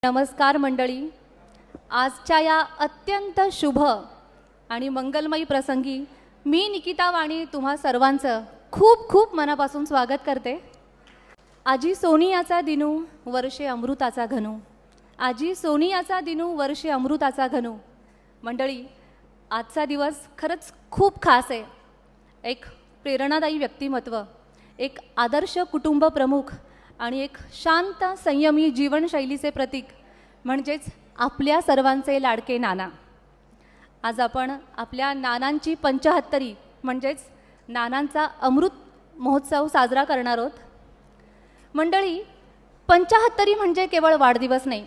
नमस्कार मंडळी. आजच्या या अत्यंत शुभ आणि मंगलमयी प्रसंगी मी निकिता वाणी तुम्हा सर्वांचं खूप खूप मनापासून स्वागत करते. आजी सोनियाचा दिनू वर्षे अमृताचा घनू, आजी सोनियाचा दिनू वर्षे अमृताचा घनू. मंडळी, आजचा दिवस खरंच खूप खास आहे. एक प्रेरणादायी व्यक्तिमत्व, एक आदर्श कुटुंब प्रमुख आणि एक शांत संयमी जीवनशैलीचे प्रतीक म्हणजेच आपल्या सर्वांचे लाडके नाना. आज आपण आपल्या नानांची 75वी म्हणजेच नानांचा अमृत महोत्सव साजरा करणार आहोत. मंडळी, 75वी म्हणजे केवळ वाढदिवस नाही,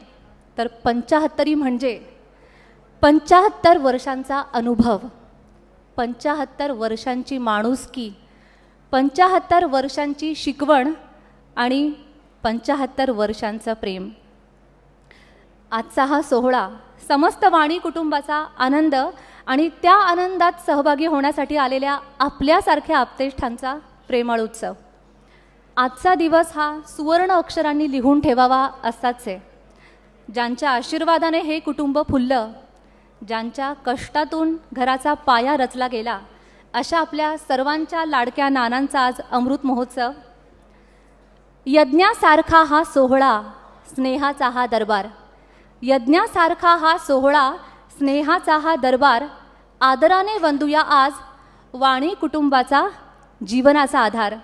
तर 75वी म्हणजे 75 वर्षांचा अनुभव, 75 वर्षांची माणुसकी, 75 वर्षांची शिकवण आणि 75 वर्षांचं प्रेम. आजचा हा सोहळा समस्त वाणी कुटुंबाचा आनंद आणि त्या आनंदात सहभागी होण्यासाठी आलेल्या आपल्यासारख्या आप्तेष्टांचा प्रेमळ उत्सव. आजचा दिवस हा सुवर्ण अक्षरांनी लिहून ठेवावा असाच आहे. ज्यांच्या आशीर्वादाने हे कुटुंब फुललं, ज्यांच्या कष्टातून घराचा पाया रचला गेला, अशा आपल्या सर्वांच्या लाडक्या नानांचा आज अमृत महोत्सव. यज्ञासारखा हा सोहळा, स्नेहाचा हा दरबार, यज्ञासारखा हा सोहळा, स्नेहाचा हा दरबार. आदराने वंदूया आज वाणी कुटुंबाचा जीवनाचा आधार.